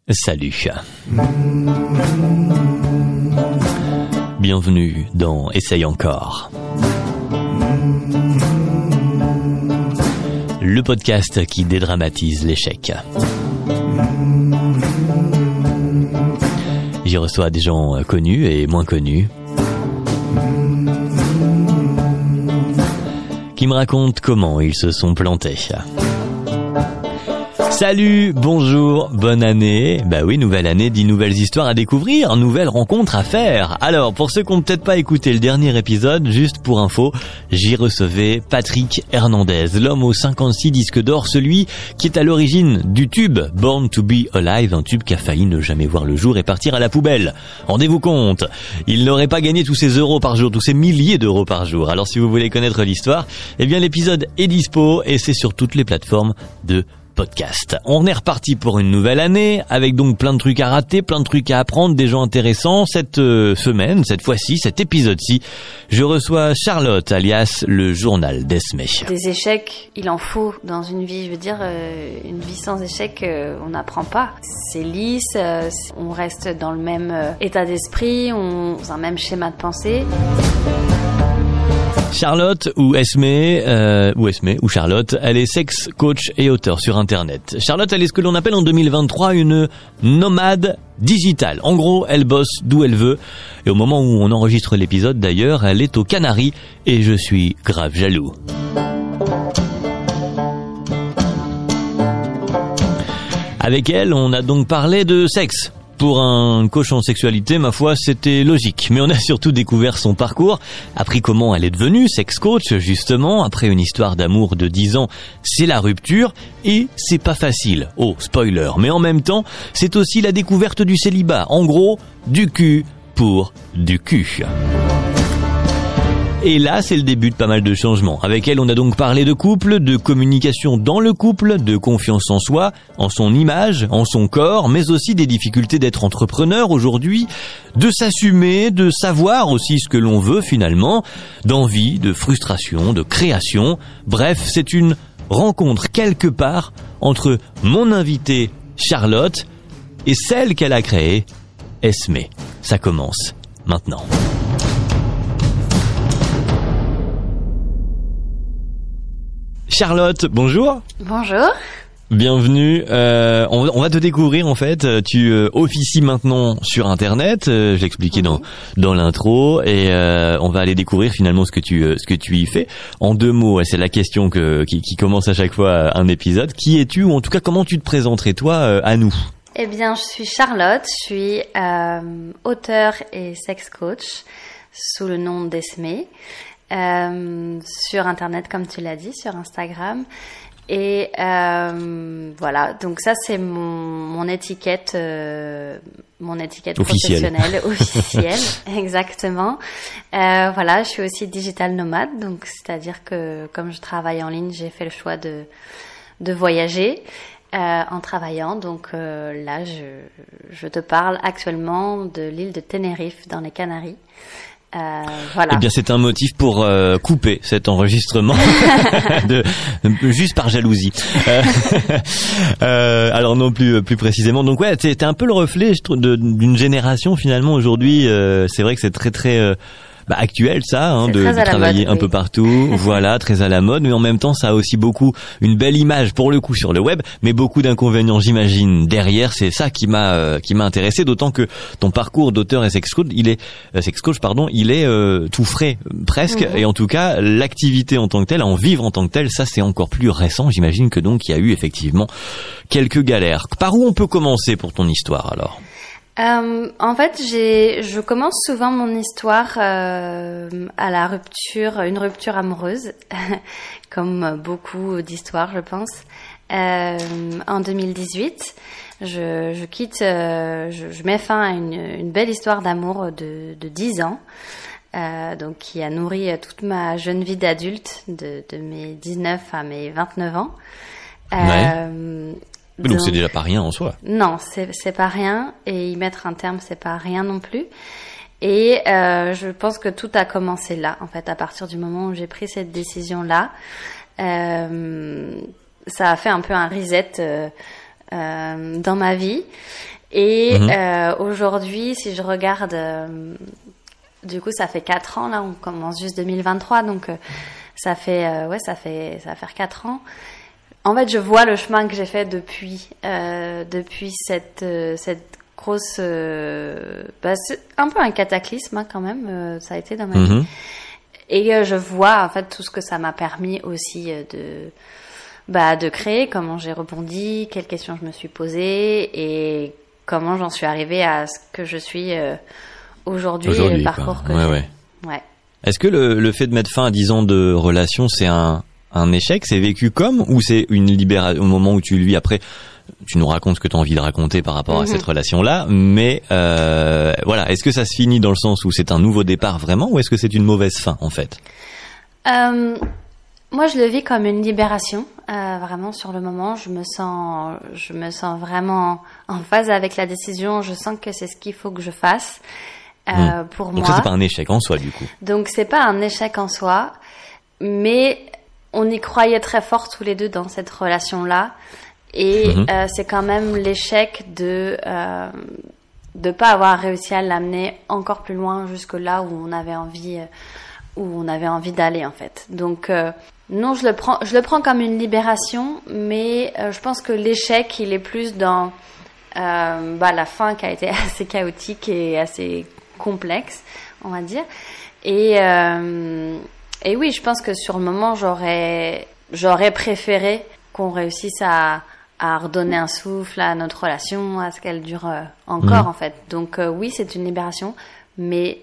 Salut. Bienvenue dans Essaye encore. Le podcast qui dédramatise l'échec. J'y reçois des gens connus et moins connus qui me racontent comment ils se sont plantés. Salut, bonjour, bonne année. Bah oui, nouvelle année, 10 nouvelles histoires à découvrir, nouvelles rencontres à faire. Alors, pour ceux qui n'ont peut-être pas écouté le dernier épisode, juste pour info, j'y recevais Patrick Hernandez, l'homme aux 56 disques d'or, celui qui est à l'origine du tube Born to be Alive, un tube qui a failli ne jamais voir le jour et partir à la poubelle. Rendez-vous compte, il n'aurait pas gagné tous ces euros par jour, tous ces milliers d'euros par jour. Alors si vous voulez connaître l'histoire, eh bien l'épisode est dispo et c'est sur toutes les plateformes de podcast. On est reparti pour une nouvelle année avec donc plein de trucs à rater, plein de trucs à apprendre, des gens intéressants. Cette semaine, cette fois-ci, cet épisode-ci, je reçois Charlotte alias le journal d'Esme. Des échecs, il en faut dans une vie. Je veux dire, une vie sans échecs, on n'apprend pas. C'est lisse, on reste dans le même état d'esprit, dans un même schéma de pensée. Charlotte ou Charlotte, elle est sex coach et auteure sur internet. Charlotte, elle est ce que l'on appelle en 2023 une nomade digitale. En gros, elle bosse d'où elle veut. Et au moment où on enregistre l'épisode d'ailleurs, elle est aux Canaries et je suis grave jaloux. Avec elle, on a donc parlé de sexe. Pour un coach en sexualité, ma foi, c'était logique. Mais on a surtout découvert son parcours, appris comment elle est devenue sex coach, justement. Après une histoire d'amour de 10 ans, c'est la rupture. Et c'est pas facile. Oh, spoiler. Mais en même temps, c'est aussi la découverte du célibat. En gros, du cul pour du cul. Et là, c'est le début de pas mal de changements. Avec elle, on a donc parlé de couple, de communication dans le couple, de confiance en soi, en son image, en son corps, mais aussi des difficultés d'être entrepreneur aujourd'hui, de s'assumer, de savoir aussi ce que l'on veut finalement, d'envie, de frustration, de création. Bref, c'est une rencontre quelque part entre mon invitée Charlotte et celle qu'elle a créée, Esme. Ça commence maintenant. Charlotte, bonjour. Bonjour. Bienvenue. On va te découvrir en fait. Tu officies maintenant sur Internet. Je l'expliquais dans l'intro et on va aller découvrir finalement ce que tu y fais. En 2 mots, c'est la question qui commence à chaque fois un épisode. Qui es-tu ou en tout cas comment tu te présenterais toi à nous? Eh bien, je suis Charlotte. Je suis auteure et sex coach sous le nom d'Esme. Sur Internet, comme tu l'as dit, sur Instagram. Et voilà, donc ça c'est mon étiquette professionnelle officielle, exactement. Voilà, je suis aussi digital nomade, donc c'est-à-dire que comme je travaille en ligne, j'ai fait le choix de voyager en travaillant. Donc là, je te parle actuellement de l'île de Tenerife dans les Canaries. Voilà. Eh bien, c'est un motif pour couper cet enregistrement juste par jalousie. Alors non plus précisément. Donc ouais, t'es un peu le reflet d'une génération finalement aujourd'hui. C'est vrai que c'est très actuel ça, de travailler un peu partout, voilà, très à la mode, mais en même temps ça a aussi beaucoup une belle image pour le coup sur le web, mais beaucoup d'inconvénients j'imagine derrière. C'est ça qui m'a intéressé, d'autant que ton parcours d'auteur et sex coach, il est tout frais presque, et en tout cas l'activité en tant que telle, en vivre en tant que telle, ça c'est encore plus récent. J'imagine que donc il y a eu effectivement quelques galères. Par où on peut commencer pour ton histoire alors? En fait, je commence souvent mon histoire à la rupture, une rupture amoureuse, comme beaucoup d'histoires, je pense. En 2018, je mets fin à une belle histoire d'amour de 10 ans, donc qui a nourri toute ma jeune vie d'adulte, de mes 19 à mes 29 ans. Donc c'est déjà pas rien en soi. Non, c'est pas rien, et y mettre un terme, c'est pas rien non plus. Et je pense que tout a commencé là, en fait, à partir du moment où j'ai pris cette décision-là. Ça a fait un peu un reset dans ma vie. Et aujourd'hui, si je regarde, du coup, ça fait 4 ans, là, on commence juste 2023, donc ça va faire 4 ans. En fait, je vois le chemin que j'ai fait depuis cette grosse... c'est un peu un cataclysme, hein, quand même, ça a été dans ma vie. Et je vois, en fait, tout ce que ça m'a permis aussi de créer, comment j'ai rebondi, quelles questions je me suis posées et comment j'en suis arrivée à ce que je suis aujourd'hui et le parcours que j'ai. Ouais. Est-ce que le fait de mettre fin à 10 ans de relation, c'est un échec, c'est vécu comme, ou c'est une libération au moment où après, tu nous racontes ce que tu as envie de raconter par rapport à cette relation-là, mais voilà, est-ce que ça se finit dans le sens où c'est un nouveau départ vraiment, ou est-ce que c'est une mauvaise fin en fait? Moi, je le vis comme une libération. Vraiment, sur le moment, je me sens vraiment en phase avec la décision. Je sens que c'est ce qu'il faut que je fasse pour moi. Donc ça, c'est pas un échec en soi, du coup. Donc c'est pas un échec en soi, mais on y croyait très fort tous les deux dans cette relation-là. Et c'est quand même l'échec de pas avoir réussi à l'amener encore plus loin jusque là où on avait envie d'aller en fait. Donc non, je le prends comme une libération, mais je pense que l'échec, il est plus dans la fin qui a été assez chaotique et assez complexe, on va dire. Et oui, je pense que sur le moment, j'aurais préféré qu'on réussisse à redonner un souffle à notre relation, à ce qu'elle dure encore en fait. Donc oui, c'est une libération, mais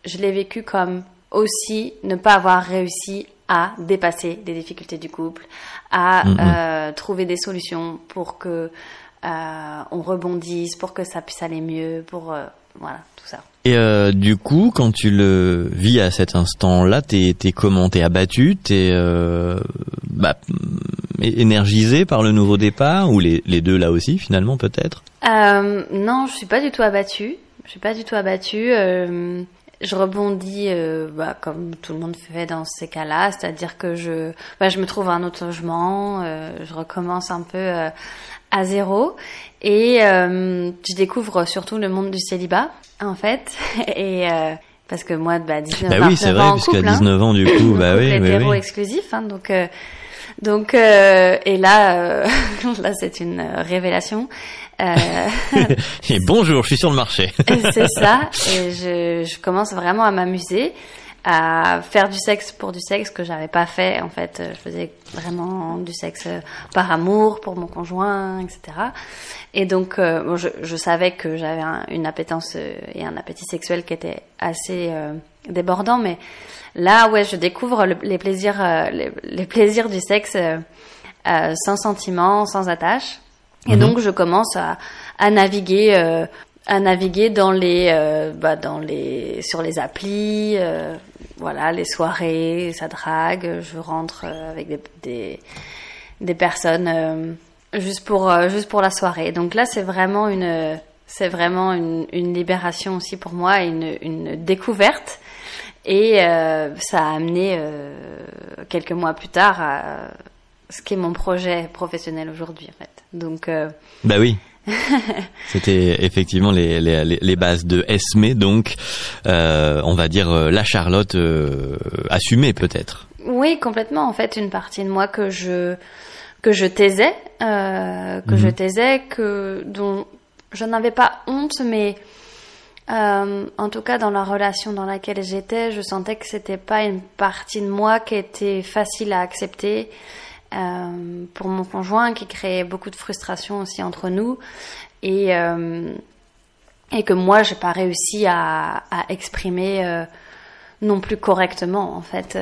je l'ai vécu comme aussi ne pas avoir réussi à dépasser des difficultés du couple, à trouver des solutions pour que on rebondisse, pour que ça puisse aller mieux, pour voilà, tout ça. Et du coup, quand tu le vis à cet instant-là, t'es comment? T'es abattu? T'es énergisé par le nouveau départ, ou les deux là aussi finalement peut-être? Non, je suis pas du tout abattue. Je rebondis comme tout le monde fait dans ces cas-là, c'est-à-dire que je me trouve un autre logement, je recommence un peu à zéro et je découvre surtout le monde du célibat en fait et parce que moi 19 ans oui, c'est vrai, puisqu'à 19 ans du coup hétéro exclusif, hein, donc et là là c'est une révélation. Et bonjour, je suis sur le marché. C'est ça, et je commence vraiment à m'amuser, à faire du sexe pour du sexe que j'avais pas fait en fait. Je faisais vraiment du sexe par amour pour mon conjoint, etc. Et donc je savais que j'avais une appétence et un appétit sexuel qui était assez débordant, mais là je découvre les plaisirs du sexe sans sentiment, sans attache. Et donc je commence à naviguer sur les applis, voilà, les soirées, ça drague, je rentre avec des personnes juste pour la soirée. Donc là c'est vraiment une libération aussi pour moi, et une découverte, et ça a amené quelques mois plus tard à ce qui est mon projet professionnel aujourd'hui en fait. Donc oui. C'était effectivement les bases de Esme, donc on va dire la Charlotte assumée peut-être. Oui, complètement. En fait, une partie de moi que je taisais, dont je n'avais pas honte, mais en tout cas dans la relation dans laquelle j'étais, je sentais que c'était pas une partie de moi qui était facile à accepter. Pour mon conjoint, qui créait beaucoup de frustration aussi entre nous, et que moi j'ai pas réussi à exprimer non plus correctement en fait.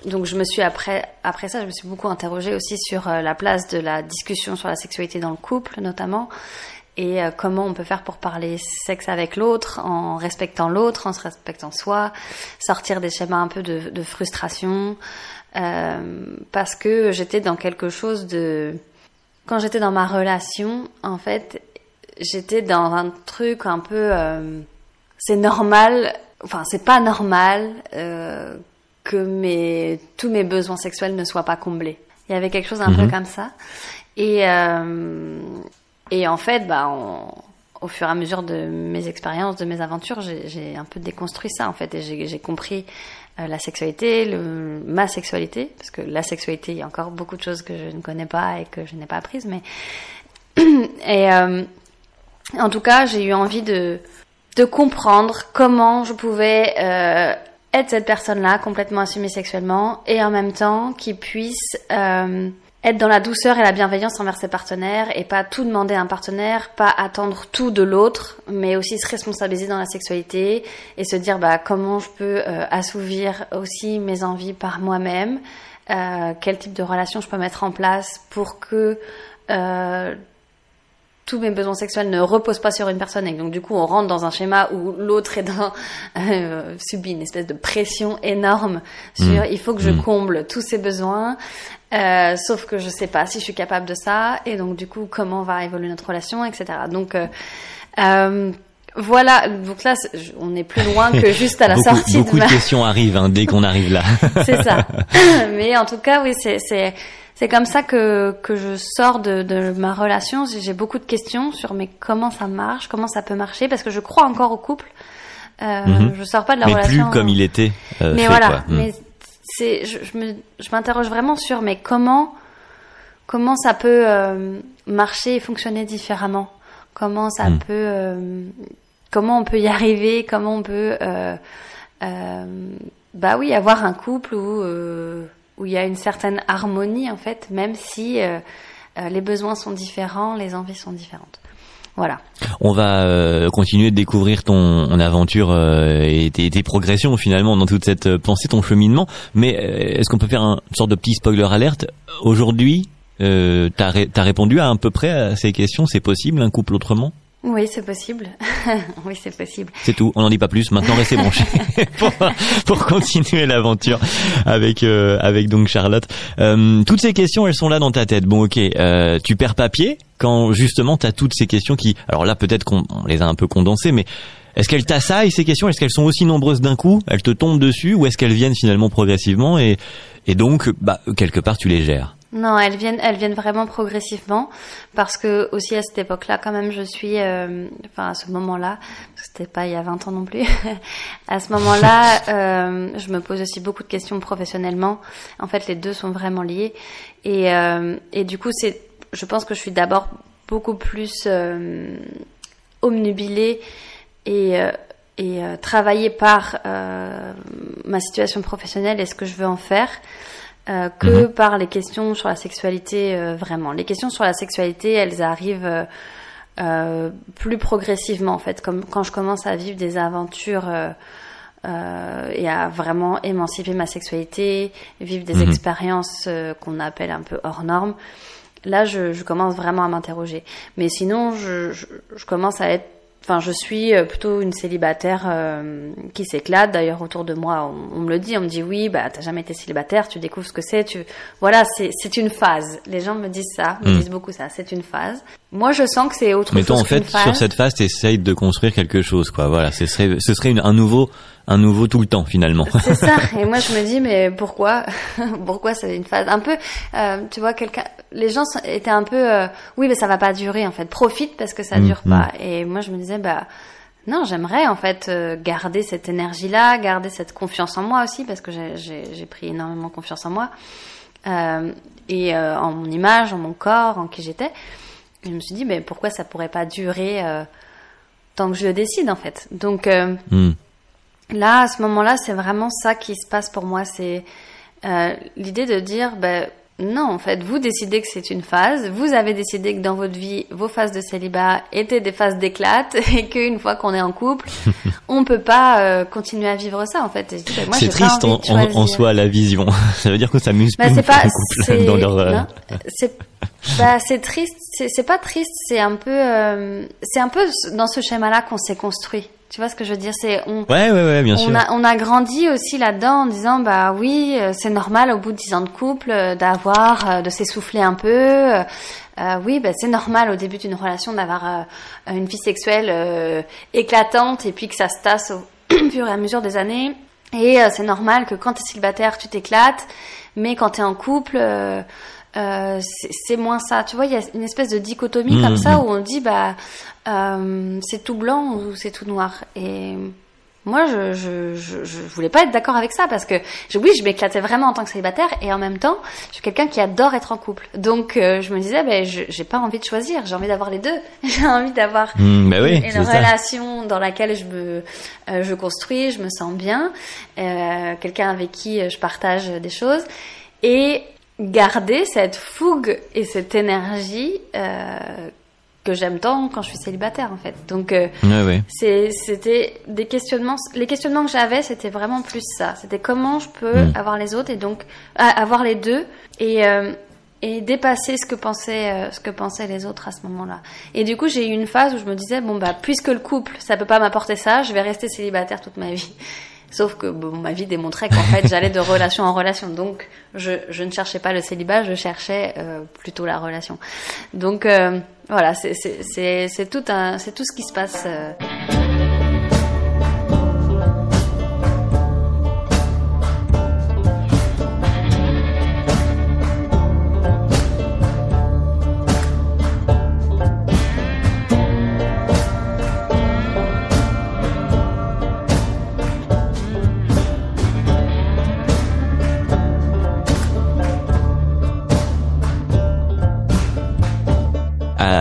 Donc je me suis après ça, je me suis beaucoup interrogée aussi sur la place de la discussion sur la sexualité dans le couple notamment, et comment on peut faire pour parler sexe avec l'autre en respectant l'autre, en se respectant soi, sortir des schémas un peu de frustration, parce que j'étais dans quelque chose de... Quand j'étais dans ma relation, en fait, j'étais dans un truc un peu... c'est normal, enfin c'est pas normal que tous mes besoins sexuels ne soient pas comblés. Il y avait quelque chose un peu comme ça. Et Et en fait, au fur et à mesure de mes expériences, de mes aventures, j'ai un peu déconstruit ça en fait, et j'ai compris la sexualité, ma sexualité, parce que la sexualité, il y a encore beaucoup de choses que je ne connais pas et que je n'ai pas apprises, mais et en tout cas, j'ai eu envie de comprendre comment je pouvais être cette personne-là, complètement assumée sexuellement, et en même temps qui puisse être dans la douceur et la bienveillance envers ses partenaires, et pas tout demander à un partenaire, pas attendre tout de l'autre, mais aussi se responsabiliser dans la sexualité et se dire comment je peux assouvir aussi mes envies par moi-même, quel type de relation je peux mettre en place pour que tous mes besoins sexuels ne reposent pas sur une personne, et donc du coup on rentre dans un schéma où l'autre est subit une espèce de pression énorme sur il faut que je comble tous ses besoins, sauf que je sais pas si je suis capable de ça, et donc du coup comment va évoluer notre relation, etc. Donc voilà, donc là on est plus loin que juste à la sortie. Beaucoup de questions arrivent dès qu'on arrive là. C'est ça. Mais en tout cas oui, c'est comme ça que je sors de ma relation. J'ai beaucoup de questions sur comment ça marche, comment ça peut marcher, parce que je crois encore au couple. Je sors pas de la relation. Mais plus comme il était. Mais voilà. Mais je m'interroge vraiment sur comment ça peut marcher et fonctionner différemment. Comment ça peut, comment on peut y arriver, comment on peut, avoir un couple où il y a une certaine harmonie en fait, même si les besoins sont différents, les envies sont différentes. Voilà. On va continuer de découvrir ton aventure et tes progressions finalement dans toute cette pensée, ton cheminement. Mais est-ce qu'on peut faire une sorte de petit spoiler alerte? Aujourd'hui, t'as répondu à peu près à ces questions. C'est possible un couple autrement? Oui, c'est possible. Oui, c'est possible. C'est tout. On n'en dit pas plus. Maintenant, restez branchés pour continuer l'aventure avec donc Charlotte. Toutes ces questions, elles sont là dans ta tête. Bon, ok. Tu perds papier quand justement t'as toutes ces questions qui. Alors là, peut-être qu'on les a un peu condensées, mais est-ce qu'elles t'assaillent ces questions? Est-ce qu'elles sont aussi nombreuses d'un coup? Elles te tombent dessus, ou est-ce qu'elles viennent finalement progressivement et donc quelque part tu les gères? Non, elles viennent vraiment progressivement, parce que aussi à cette époque-là, quand même, je suis, à ce moment-là, parce que c'était pas il y a 20 ans non plus, à ce moment-là, je me pose aussi beaucoup de questions professionnellement. En fait, les deux sont vraiment liés, et du coup, je pense que je suis d'abord beaucoup plus omnubilée et travaillée par ma situation professionnelle et ce que je veux en faire. Que par les questions sur la sexualité vraiment. Les questions sur la sexualité, elles arrivent plus progressivement en fait, comme quand je commence à vivre des aventures et à vraiment émanciper ma sexualité, vivre des expériences qu'on appelle un peu hors normes. Là, je commence vraiment à m'interroger. Mais sinon, je commence à être. Enfin, je suis plutôt une célibataire qui s'éclate. D'ailleurs, autour de moi, on me le dit. On me dit oui, t'as jamais été célibataire, tu découvres ce que c'est. Voilà, c'est une phase. Les gens me disent ça, me disent beaucoup ça. C'est une phase. Moi, je sens que c'est autre chose qu'une phase. Mais toi, en fait, sur cette phase, t'essayes de construire quelque chose, quoi. Voilà, ce serait un nouveau tout le temps, finalement. C'est ça. Et moi, je me dis, mais pourquoi c'est une phase un peu, tu vois, les gens étaient un peu, oui, mais ça va pas durer, en fait. Profite parce que ça dure pas. Et moi, je me disais, non, j'aimerais, en fait, garder cette énergie-là, garder cette confiance en moi aussi, parce que j'ai pris énormément confiance en moi, et en mon image, en mon corps, en qui j'étais. Et je me suis dit, mais pourquoi ça pourrait pas durer tant que je le décide, en fait. Donc, là, à ce moment-là, c'est vraiment ça qui se passe pour moi. C'est l'idée de dire, non, en fait, vous décidez que c'est une phase. Vous avez décidé que dans votre vie, vos phases de célibat étaient des phases d'éclate, et qu'une fois qu'on est en couple, on peut pas continuer à vivre ça, en fait. Et je dis, moi, c'est triste en soi, la vision. Ça veut dire qu'on s'amuse plus c'est pas, en couple dans leur. Non, c'est triste. C'est pas triste. C'est un peu dans ce schéma-là qu'on s'est construit. Tu vois ce que je veux dire? Ouais, bien sûr. On a grandi aussi là-dedans en disant, oui, c'est normal au bout de 10 ans de couple de s'essouffler un peu. Oui, c'est normal au début d'une relation d'avoir une vie sexuelle éclatante, et puis que ça se tasse au fur et à mesure des années. Et c'est normal que quand t'es célibataire, tu t'éclates, mais quand t'es en couple, c'est moins ça. Tu vois, il y a une espèce de dichotomie comme ça où on dit c'est tout blanc ou c'est tout noir. Et moi, je voulais pas être d'accord avec ça parce que oui, je m'éclatais vraiment en tant que célibataire et en même temps, je suis quelqu'un qui adore être en couple. Donc, je me disais, j'ai pas envie de choisir, j'ai envie d'avoir les deux. J'ai envie d'avoir une relation dans laquelle je construis, je me sens bien, quelqu'un avec qui je partage des choses et garder cette fougue et cette énergie que j'aime tant quand je suis célibataire en fait. Donc c'était des questionnements. Les questionnements que j'avais, c'était vraiment plus ça. C'était comment je peux avoir les autres et donc avoir les deux et dépasser ce que pensaient les autres à ce moment-là. Et du coup, j'ai eu une phase où je me disais puisque le couple, ça peut pas m'apporter ça, je vais rester célibataire toute ma vie. Sauf que ma vie démontrait qu'en fait, j'allais de relation en relation. Donc, je ne cherchais pas le célibat, je cherchais plutôt la relation. Donc, voilà, c'est tout ce qui se passe.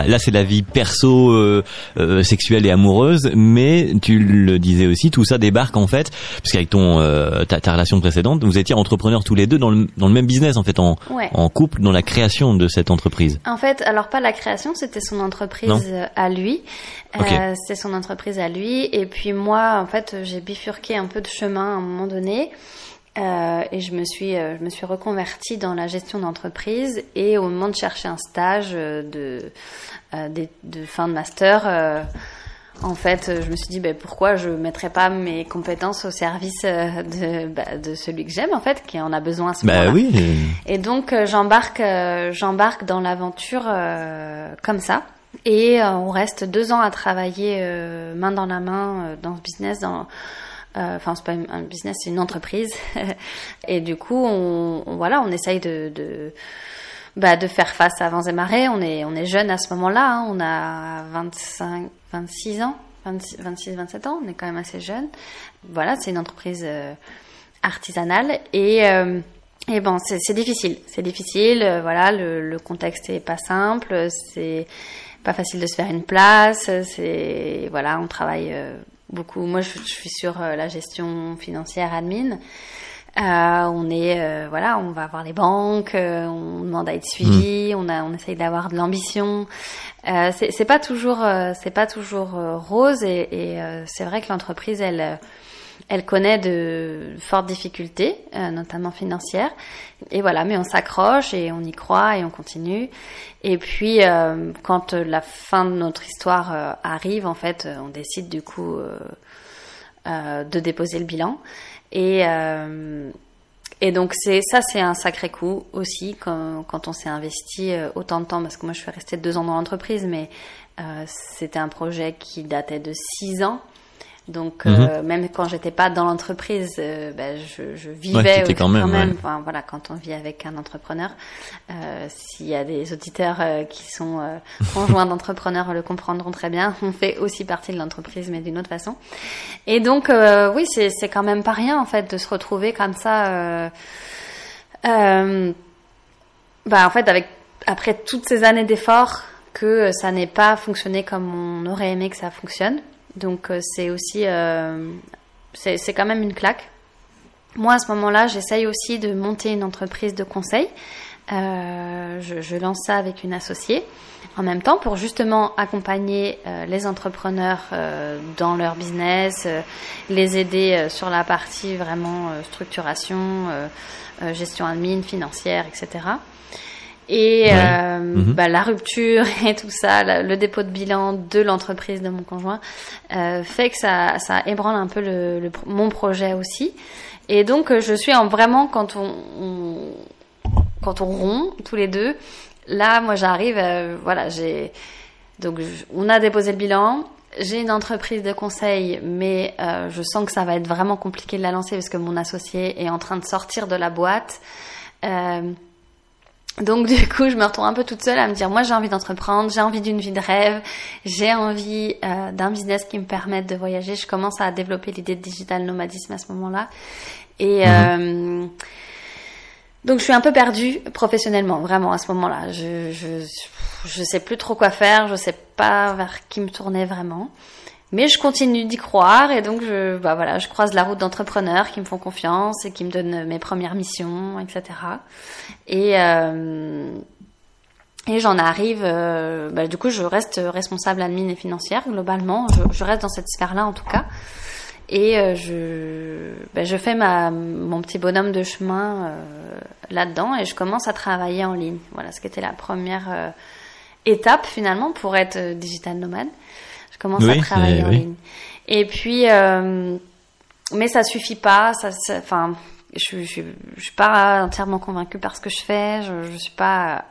Là, c'est la vie perso, sexuelle et amoureuse, mais tu le disais aussi, tout ça débarque en fait, parce qu'avec ta relation précédente, vous étiez entrepreneurs tous les deux dans le même business en fait, en couple, dans la création de cette entreprise. En fait, alors pas la création, c'était son entreprise à lui. C'était son entreprise à lui, et puis moi, en fait, j'ai bifurqué un peu de chemin à un moment donné. Et je me suis reconvertie dans la gestion d'entreprise et au moment de chercher un stage de fin de master, en fait, je me suis dit pourquoi je mettrais pas mes compétences au service de celui que j'aime en fait, qui en a besoin à ce moment-là. Oui. Et donc j'embarque dans l'aventure comme ça. Et on reste 2 ans à travailler main dans la main dans ce business. Enfin, c'est pas un business, c'est une entreprise. Et du coup, on essaye de faire face à vents et marées. On est jeune à ce moment-là. On a 26 ans, 26, 27 ans. On est quand même assez jeune. Voilà, c'est une entreprise artisanale. Et c'est difficile. C'est difficile. Voilà, le contexte est pas simple. C'est pas facile de se faire une place. On travaille beaucoup. Moi, je suis sur la gestion financière admin. On va voir les banques, on demande à être suivi, on essaye d'avoir de l'ambition. C'est pas toujours rose et c'est vrai que l'entreprise elle connaît de fortes difficultés, notamment financières. Et voilà, mais on s'accroche et on y croit et on continue. Et puis, quand la fin de notre histoire arrive, en fait, on décide du coup de déposer le bilan. Et donc c'est un sacré coup aussi quand on s'est investi autant de temps, parce que moi je suis restée 2 ans dans l'entreprise, mais c'était un projet qui datait de 6 ans. Donc même quand j'étais pas dans l'entreprise, je vivais quand même. Enfin, voilà, quand on vit avec un entrepreneur, s'il y a des auditeurs qui sont conjoints d'entrepreneurs le comprendront très bien. On fait aussi partie de l'entreprise, mais d'une autre façon. Et donc oui, c'est quand même pas rien en fait de se retrouver comme ça. En fait, après toutes ces années d'efforts, que ça n'ait pas fonctionné comme on aurait aimé que ça fonctionne. Donc c'est aussi c'est quand même une claque. Moi à ce moment-là, j'essaye aussi de monter une entreprise de conseil. Je lance ça avec une associée en même temps pour justement accompagner les entrepreneurs dans leur business, les aider sur la partie vraiment structuration, gestion admin, financière, etc. Et la rupture et tout ça, le dépôt de bilan de l'entreprise de mon conjoint fait que ça ébranle un peu mon projet aussi. Et donc je suis vraiment quand on rompt tous les deux, là moi j'arrive, on a déposé le bilan. J'ai une entreprise de conseil, mais je sens que ça va être vraiment compliqué de la lancer parce que mon associé est en train de sortir de la boîte. Donc du coup, je me retrouve un peu toute seule à me dire, moi j'ai envie d'entreprendre, j'ai envie d'une vie de rêve, j'ai envie d'un business qui me permette de voyager. Je commence à développer l'idée de digital nomadisme à ce moment-là. Et donc je suis un peu perdue professionnellement, vraiment à ce moment-là. Je sais plus trop quoi faire, je sais pas vers qui me tourner vraiment. Mais je continue d'y croire et donc je croise la route d'entrepreneurs qui me font confiance et qui me donnent mes premières missions, etc. Et j'en arrive, du coup je reste responsable admin et financière globalement, je reste dans cette sphère-là en tout cas. Et je fais mon petit bonhomme de chemin là-dedans et je commence à travailler en ligne. Voilà, ce qui était la première étape finalement pour être digital nomade. Je commence à travailler en ligne. Et puis, mais ça suffit pas. Je suis pas entièrement convaincue par ce que je fais. Je suis pas,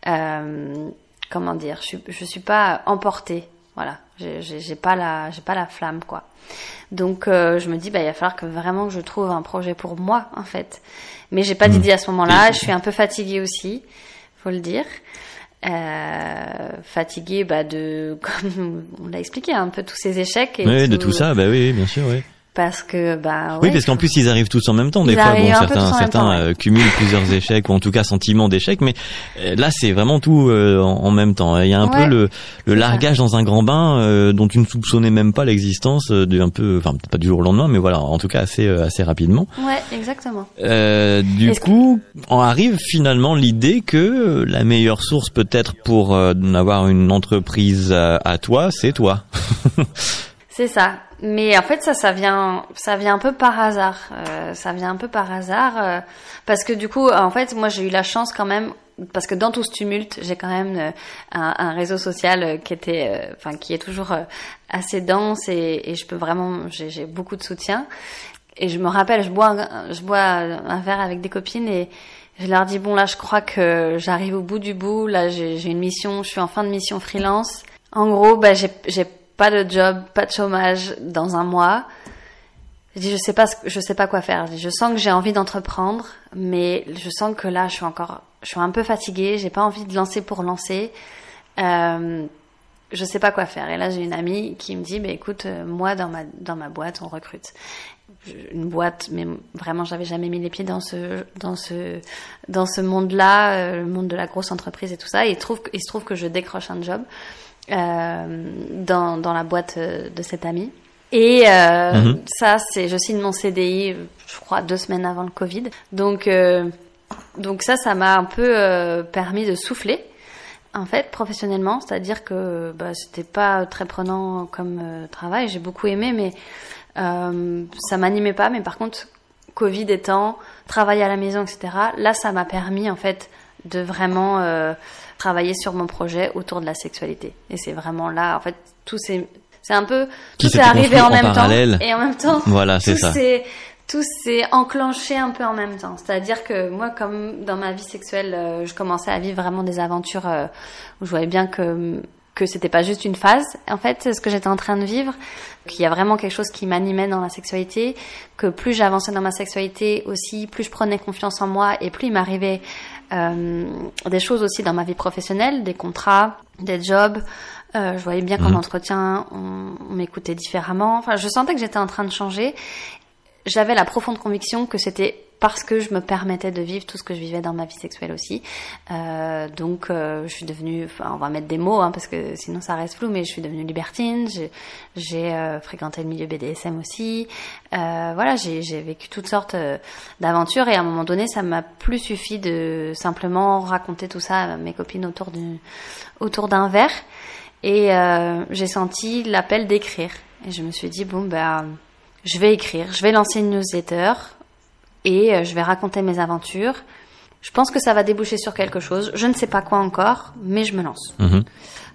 comment dire, je suis pas emportée. Voilà, j'ai pas la flamme quoi. Donc je me dis il va falloir que vraiment que je trouve un projet pour moi en fait. Mais j'ai pas d'idée à ce moment-là. Je suis un peu fatiguée aussi, faut le dire. Fatiguée comme on l'a expliqué un peu tous ces échecs et de tout ça oui bien sûr parce que oui parce qu'en plus ils arrivent tous en même temps des fois certains cumulent plusieurs échecs ou en tout cas sentiments d'échec mais là c'est vraiment tout en même temps. Il y a un peu le largage dans un grand bain dont tu ne soupçonnais même pas l'existence peut-être pas du jour au lendemain mais voilà en tout cas assez rapidement. Ouais, exactement. Du coup, on arrive finalement l'idée que la meilleure source peut-être pour avoir une entreprise à toi, c'est toi. C'est ça. Mais en fait, ça vient un peu par hasard. Ça vient un peu par hasard parce que du coup, en fait, moi, j'ai eu la chance quand même parce que dans tout ce tumulte, j'ai quand même un réseau social qui est toujours assez dense et je peux vraiment, j'ai beaucoup de soutien. Et je me rappelle, je bois un verre avec des copines et je leur dis bon là, je crois que j'arrive au bout du bout. Là, j'ai une mission, je suis en fin de mission freelance. En gros, j'ai pas de job, pas de chômage dans un mois. Je dis je sais pas quoi faire. Je sens que j'ai envie d'entreprendre, mais je sens que là je suis un peu fatiguée, j'ai pas envie de lancer pour lancer. Je sais pas quoi faire. Et là j'ai une amie qui me dit écoute, moi dans ma boîte on recrute. Une boîte, mais vraiment j'avais jamais mis les pieds dans ce monde-là, le monde de la grosse entreprise et tout ça. Et il se trouve que je décroche un job dans la boîte de cette amie. Et je signe mon CDI, je crois 2 semaines avant le Covid. Donc ça m'a un peu permis de souffler, en fait, professionnellement. C'est-à-dire que c'était pas très prenant comme travail. J'ai beaucoup aimé, mais ça m'animait pas. Mais par contre, Covid étant, travailler à la maison, etc. Là, ça m'a permis en fait de vraiment travailler sur mon projet autour de la sexualité. Et c'est vraiment là, en fait, tout s'est arrivé en même temps. Et en même temps, voilà, c'est ça. Tout s'est enclenché un peu en même temps. C'est-à-dire que moi, comme dans ma vie sexuelle, je commençais à vivre vraiment des aventures où je voyais bien que c'était pas juste une phase. En fait, c'est ce que j'étais en train de vivre, qu'il y a vraiment quelque chose qui m'animait dans la sexualité, que plus j'avançais dans ma sexualité aussi, plus je prenais confiance en moi et plus il m'arrivait des choses aussi dans ma vie professionnelle, des contrats, des jobs. Je voyais bien qu'en entretien, on m'écoutait différemment. Enfin, je sentais que j'étais en train de changer. J'avais la profonde conviction que c'était parce que je me permettais de vivre tout ce que je vivais dans ma vie sexuelle aussi. Donc, je suis devenue, on va mettre des mots, parce que sinon ça reste flou, mais je suis devenue libertine. J'ai fréquenté le milieu BDSM aussi. J'ai vécu toutes sortes d'aventures et à un moment donné, ça m'a plus suffi de simplement raconter tout ça à mes copines autour d'un verre. Et j'ai senti l'appel d'écrire. Et je me suis dit, je vais écrire, je vais lancer une newsletter et je vais raconter mes aventures. Je pense que ça va déboucher sur quelque chose. Je ne sais pas quoi encore, mais je me lance.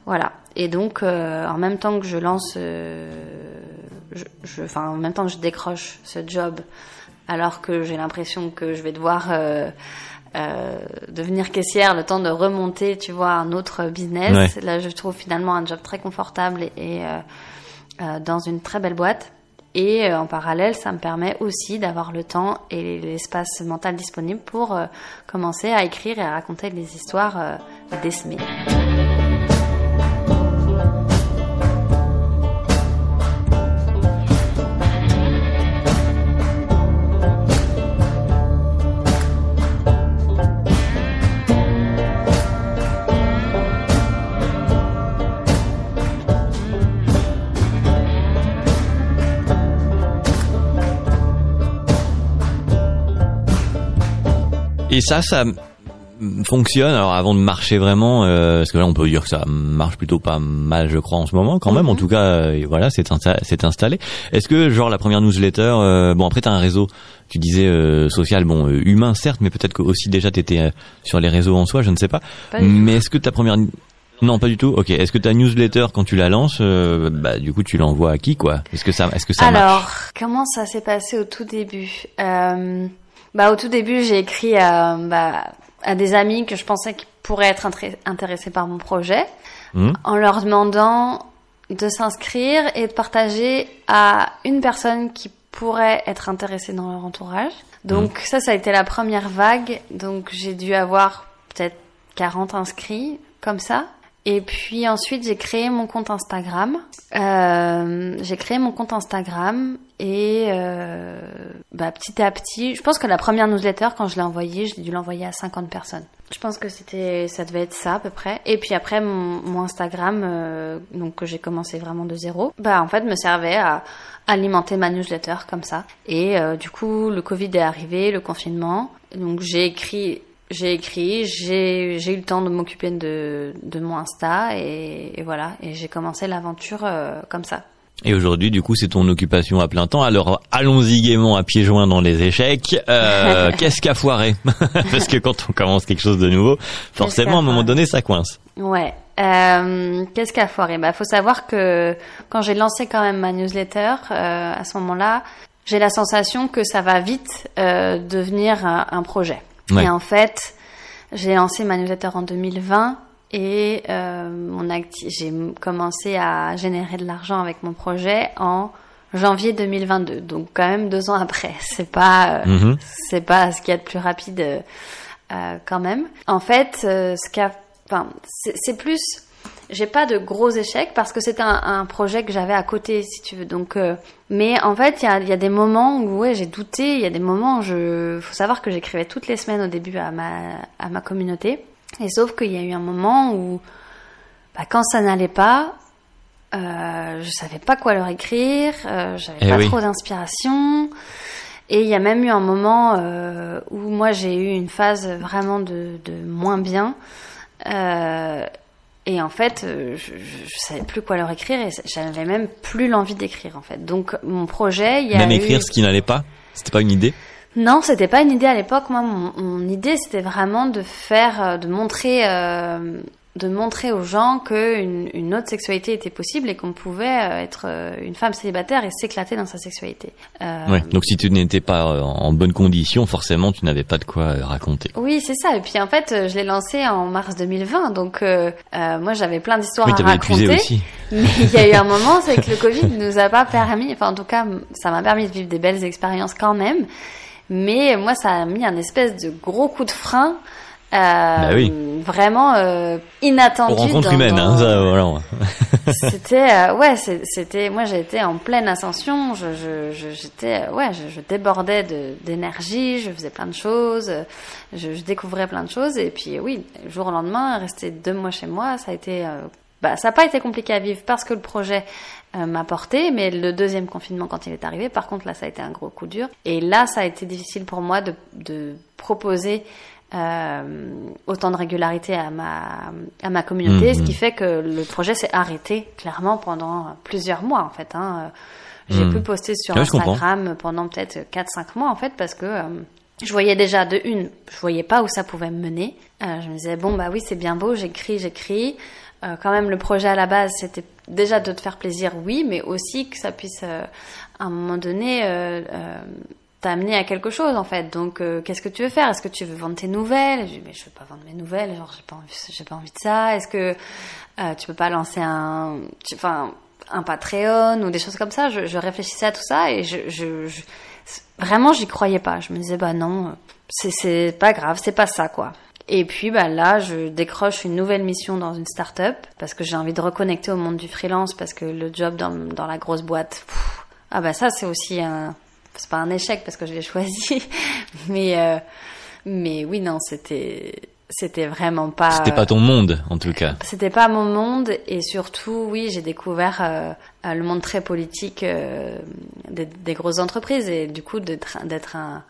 Voilà. Et donc, en même temps que je lance, en même temps que je décroche ce job, alors que j'ai l'impression que je vais devoir devenir caissière, le temps de remonter, tu vois, un autre business. Ouais. Là, je trouve finalement un job très confortable et dans une très belle boîte. Et en parallèle, ça me permet aussi d'avoir le temps et l'espace mental disponible pour commencer à écrire et à raconter des histoires d'Esmée. Et ça fonctionne. Alors avant de marcher vraiment, parce que là on peut dire que ça marche plutôt pas mal, je crois en ce moment quand même. En tout cas, voilà, c'est installé. Est-ce que genre la première newsletter, bon après t'as un réseau, tu disais social, bon humain certes, mais peut-être que aussi déjà t'étais sur les réseaux en soi, je ne sais pas. Mais est-ce que ta première non, pas du tout. Ok. Est-ce que ta newsletter, quand tu la lances, du coup, tu l'envoies à qui, quoi? Est-ce que ça marche? Alors, comment ça s'est passé au tout début? Au tout début, j'ai écrit à des amis que je pensais qu'ils pourraient être intéressés par mon projet, en leur demandant de s'inscrire et de partager à une personne qui pourrait être intéressée dans leur entourage. Donc ça a été la première vague. Donc j'ai dû avoir peut-être 40 inscrits comme ça. Et puis ensuite, j'ai créé mon compte Instagram. Et petit à petit, je pense que la première newsletter, quand je l'ai envoyée, j'ai dû l'envoyer à 50 personnes. Je pense que ça devait être ça à peu près. Et puis après, mon Instagram, donc que j'ai commencé vraiment de zéro, en fait, me servait à alimenter ma newsletter comme ça. Et du coup, le Covid est arrivé, le confinement. Donc j'ai eu le temps de m'occuper de mon Insta et voilà, et j'ai commencé l'aventure comme ça. Et aujourd'hui, du coup, c'est ton occupation à plein temps. Alors, allons-y gaiement à pieds joints dans les échecs. Qu'est-ce qu'a foiré? Parce que quand on commence quelque chose de nouveau, forcément, à un moment donné, ça coince. Ouais. Qu'est-ce qu'a foiré? Faut savoir que quand j'ai lancé quand même ma newsletter, à ce moment-là, j'ai la sensation que ça va vite devenir un projet. Ouais. Et en fait, j'ai lancé ma newsletter en 2020 et j'ai commencé à générer de l'argent avec mon projet en janvier 2022. Donc quand même 2 ans après. C'est pas ce qu'il y a de plus rapide quand même. En fait, c'est plus. J'ai pas de gros échecs parce que c'était un projet que j'avais à côté, si tu veux. Donc, mais en fait, il y a des moments où j'ai douté. Il y a des moments où faut savoir que j'écrivais toutes les semaines au début à ma communauté. Et sauf qu'il y a eu un moment où, quand ça n'allait pas, je savais pas quoi leur écrire. J'avais pas trop d'inspiration. Et il y a même eu un moment où moi j'ai eu une phase vraiment de moins bien. Et en fait, je savais plus quoi leur écrire et j'avais même plus l'envie d'écrire en fait. Donc mon projet, écrire ce qui n'allait pas, c'était pas une idée? Non, c'était pas une idée à l'époque. Moi, mon idée, c'était vraiment de montrer aux gens qu'une autre sexualité était possible et qu'on pouvait être une femme célibataire et s'éclater dans sa sexualité. Ouais, donc si tu n'étais pas en bonne condition, forcément, tu n'avais pas de quoi raconter. Oui, c'est ça. Et puis en fait, je l'ai lancé en mars 2020, donc moi j'avais plein d'histoires à raconter. Épuisé aussi. Mais il y a eu un moment, c'est que le Covid nous a pas permis, en tout cas, ça m'a permis de vivre des belles expériences quand même. Mais moi, ça a mis un espèce de gros coup de frein. Vraiment inattendu. Pour rencontre humaine, ça, voilà. C'était, moi j'ai été en pleine ascension, je débordais d'énergie, je faisais plein de choses, je découvrais plein de choses et puis oui, le jour au lendemain, rester 2 mois chez moi, ça a été, ça n'a pas été compliqué à vivre parce que le projet m'a porté, mais le deuxième confinement quand il est arrivé, par contre là ça a été un gros coup dur et là ça a été difficile pour moi de proposer autant de régularité à ma communauté, ce qui fait que le projet s'est arrêté clairement pendant plusieurs mois en fait. J'ai pu poster sur Instagram pendant peut-être 4-5 mois en fait parce que je voyais déjà je voyais pas où ça pouvait me mener. Je me disais oui c'est bien beau, j'écris. Quand même le projet à la base c'était déjà de te faire plaisir, oui, mais aussi que ça puisse à un moment donné t'amener à quelque chose en fait. Donc qu'est-ce que tu veux faire? Est-ce que tu veux vendre tes nouvelles? Je dis mais je veux pas vendre mes nouvelles, genre j'ai pas envie de ça. Est-ce que tu peux pas lancer un Patreon ou des choses comme ça. Je réfléchissais à tout ça et vraiment, j'y croyais pas. Je me disais, bah non, c'est pas grave, c'est pas ça, quoi. Et puis, bah là, je décroche une nouvelle mission dans une start-up parce que j'ai envie de reconnecter au monde du freelance parce que le job dans la grosse boîte, ah bah ça, c'est aussi c'est pas un échec parce que je l'ai choisi, mais oui, non, c'était vraiment pas... C'était pas ton monde, en tout cas. C'était pas mon monde, et surtout, oui, j'ai découvert le monde très politique des grosses entreprises, et du coup, d'être un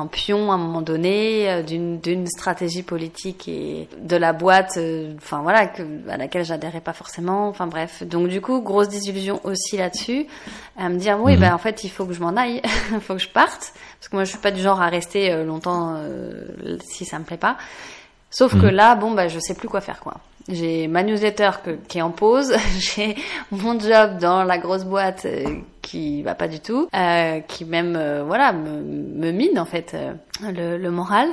pion à un moment donné d'une stratégie politique et de la boîte, enfin voilà, à laquelle j'adhérais pas forcément, enfin bref. Donc du coup, grosse désillusion aussi là-dessus, à me dire oui, en fait, il faut que je m'en aille, il faut que je parte, parce que moi je suis pas du genre à rester longtemps si ça me plaît pas. Sauf que là, je sais plus quoi faire, quoi. J'ai ma newsletter qui est en pause, j'ai mon job dans la grosse boîte qui va pas du tout, qui même me mine en fait le moral.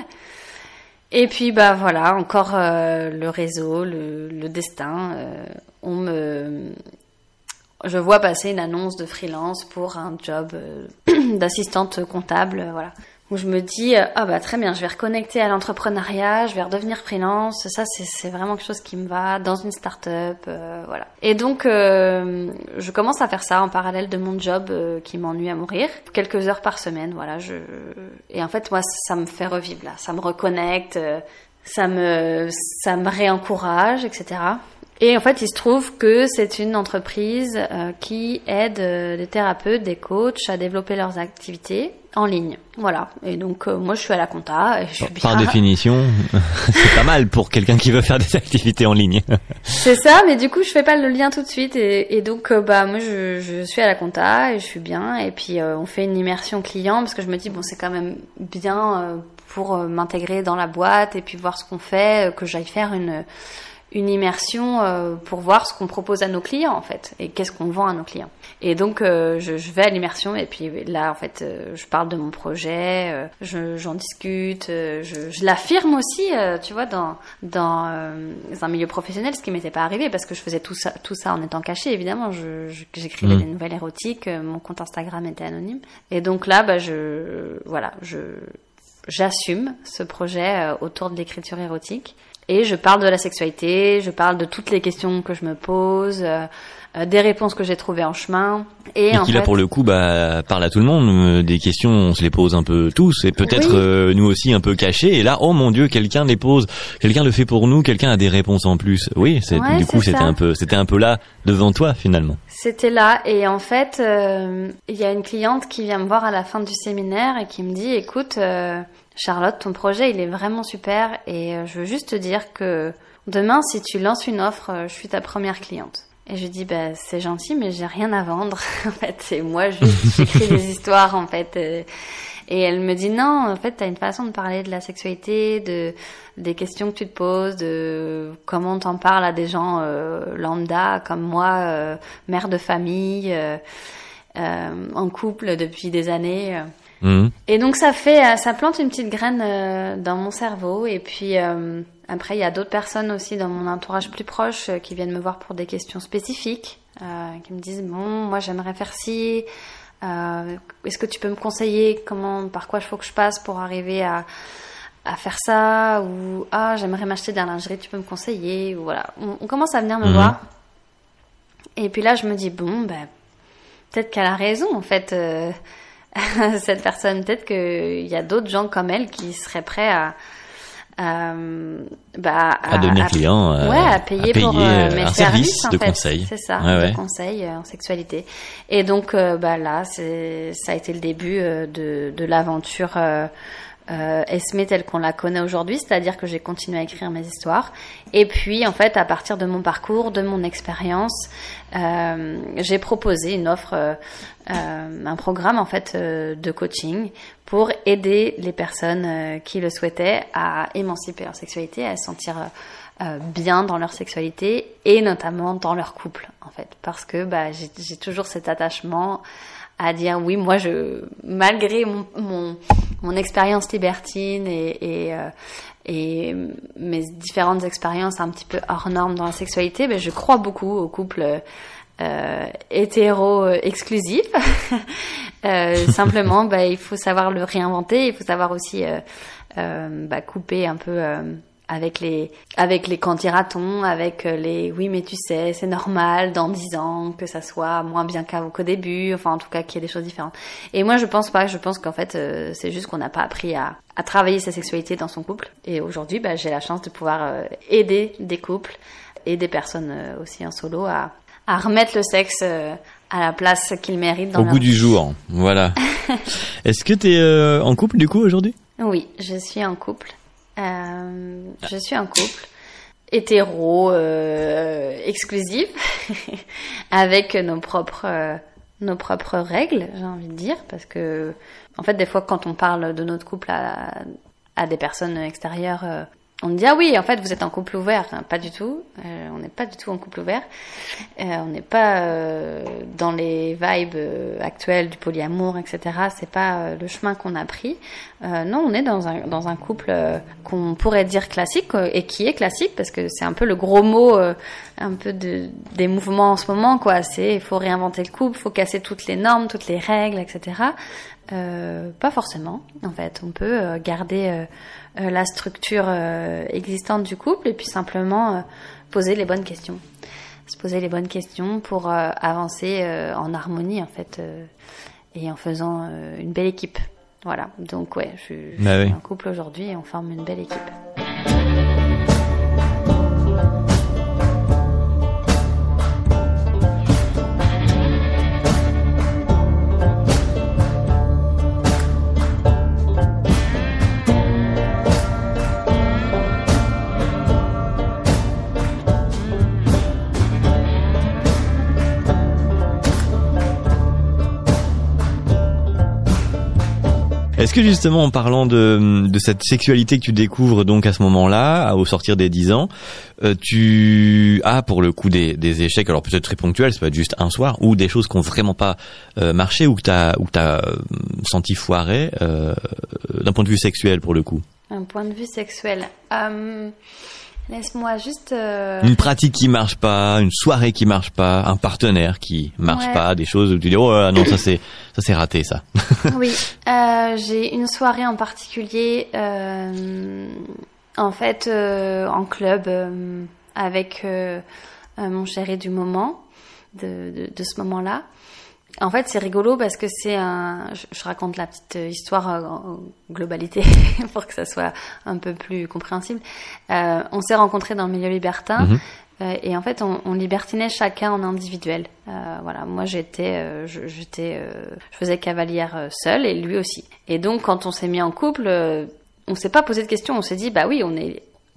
Et puis voilà, encore le réseau, le destin. Je vois passer une annonce de freelance pour un job d'assistante comptable, voilà. Où je me dis, très bien, je vais reconnecter à l'entrepreneuriat, je vais redevenir freelance, ça c'est vraiment quelque chose qui me va, dans une start-up, voilà. Et donc, je commence à faire ça en parallèle de mon job qui m'ennuie à mourir, quelques heures par semaine, voilà. Et en fait, moi, ça me fait revivre, là, ça me reconnecte, ça me réencourage, etc. Et en fait, il se trouve que c'est une entreprise qui aide des thérapeutes, des coachs à développer leurs activités en ligne. Voilà. Et donc, moi, je suis à la compta et je suis bien. Par définition, c'est pas mal pour quelqu'un qui veut faire des activités en ligne. C'est ça, mais du coup, je fais pas le lien tout de suite. Et donc, moi, je suis à la compta et je suis bien. Et puis, on fait une immersion client parce que je me dis, bon, c'est quand même bien pour m'intégrer dans la boîte et puis voir ce qu'on fait, que j'aille faire une immersion pour voir ce qu'on propose à nos clients en fait et qu'est-ce qu'on vend à nos clients. Et donc je vais à l'immersion et puis là en fait je parle de mon projet, j'en discute, je l'affirme aussi tu vois dans un milieu professionnel, ce qui m'était pas arrivé parce que je faisais tout ça en étant cachée évidemment. J'écrivais des nouvelles érotiques, mon compte Instagram était anonyme et donc là j'assume ce projet autour de l'écriture érotique. Et je parle de la sexualité, je parle de toutes les questions que je me pose, des réponses que j'ai trouvées en chemin. Et qui là pour le coup parle à tout le monde, des questions on se les pose un peu tous et peut-être nous aussi un peu cachées. Et là oh mon Dieu, quelqu'un les pose, quelqu'un le fait pour nous, quelqu'un a des réponses en plus. Oui, c'était un peu là devant toi finalement. C'était là et en fait il y a une cliente qui vient me voir à la fin du séminaire et qui me dit écoute Charlotte, ton projet, il est vraiment super et je veux juste te dire que demain, si tu lances une offre, je suis ta première cliente. Et je lui dis, c'est gentil, mais j'ai rien à vendre. En fait, c'est moi juste, j'écris des histoires, en fait. Et elle me dit, non, en fait, t'as une façon de parler de la sexualité, des questions que tu te poses, de comment t'en parles à des gens lambda, comme moi, mère de famille, en couple depuis des années. Et donc ça plante une petite graine dans mon cerveau et puis après il y a d'autres personnes aussi dans mon entourage plus proche qui viennent me voir pour des questions spécifiques, qui me disent bon moi j'aimerais faire ci, est-ce que tu peux me conseiller par quoi il faut que je passe pour arriver à faire ça, ou j'aimerais m'acheter de la lingerie, tu peux me conseiller, ou voilà, on commence à venir me voir et puis là je me dis bon peut-être qu'elle a raison en fait. Cette personne, peut-être qu'il y a d'autres gens comme elle qui seraient prêts à devenir client, à payer pour mes un services service de conseil. C'est ça, de conseil en sexualité. Et donc là, ça a été le début de l'aventure Esmé telle qu'on la connaît aujourd'hui, c'est-à-dire que j'ai continué à écrire mes histoires. Et puis, en fait, à partir de mon parcours, de mon expérience, j'ai proposé une offre, un programme en fait de coaching pour aider les personnes qui le souhaitaient à émanciper leur sexualité, à se sentir bien dans leur sexualité et notamment dans leur couple, en fait, parce que j'ai toujours cet attachement à dire oui, moi malgré mon expérience libertine et mes différentes expériences un petit peu hors normes dans la sexualité, je crois beaucoup au couple hétéro exclusif. Simplement, il faut savoir le réinventer. Il faut savoir aussi couper un peu avec les candidatons, avec les oui mais tu sais c'est normal dans 10 ans que ça soit moins bien qu'au début, enfin en tout cas qu'il y ait des choses différentes. Et moi je pense qu'en fait c'est juste qu'on n'a pas appris à travailler sa sexualité dans son couple. Et aujourd'hui j'ai la chance de pouvoir aider des couples et des personnes aussi en solo à remettre le sexe à la place qu'il mérite dans au goût du jour. Voilà. Est-ce que tu es en couple du coup aujourd'hui? Oui, je suis en couple. Je suis en couple hétéro exclusif avec nos propres règles, j'ai envie de dire, parce que en fait des fois quand on parle de notre couple à des personnes extérieures, on me dit ah oui en fait vous êtes en couple ouvert. Pas du tout, on n'est pas du tout en couple ouvert, on n'est pas dans les vibes actuelles du polyamour, etc. C'est pas le chemin qu'on a pris. Non, on est dans un couple qu'on pourrait dire classique, et qui est classique parce que c'est un peu le gros mot un peu des mouvements en ce moment, quoi. C'est il faut réinventer le couple, faut casser toutes les normes, toutes les règles, etc. Pas forcément en fait, on peut garder la structure existante du couple et puis simplement poser les bonnes questions, se poser les bonnes questions pour avancer en harmonie en fait, et en faisant une belle équipe. Voilà, donc ouais, je suis en couple aujourd'hui et on forme une belle équipe. Est-ce que justement en parlant de cette sexualité que tu découvres donc à ce moment-là, au sortir des 10 ans, tu as pour le coup des échecs, alors peut-être très ponctuels, c'est pas juste un soir, ou des choses qui ont vraiment pas marché ou que t'as senti foirer d'un point de vue sexuel pour le coup? Un point de vue sexuel. Laisse-moi juste... Une pratique qui marche pas, une soirée qui marche pas, un partenaire qui marche pas, des choses où tu dis oh non ça c'est raté ça. Oui, j'ai une soirée en particulier en fait en club avec mon chéri du moment de ce moment-là. En fait, c'est rigolo parce que je raconte la petite histoire en globalité pour que ça soit un peu plus compréhensible. On s'est rencontrés dans le milieu libertin et en fait, on libertinait chacun en individuel. Voilà, moi je faisais cavalière seule et lui aussi. Et donc, quand on s'est mis en couple, on s'est pas posé de questions. On s'est dit, bah oui,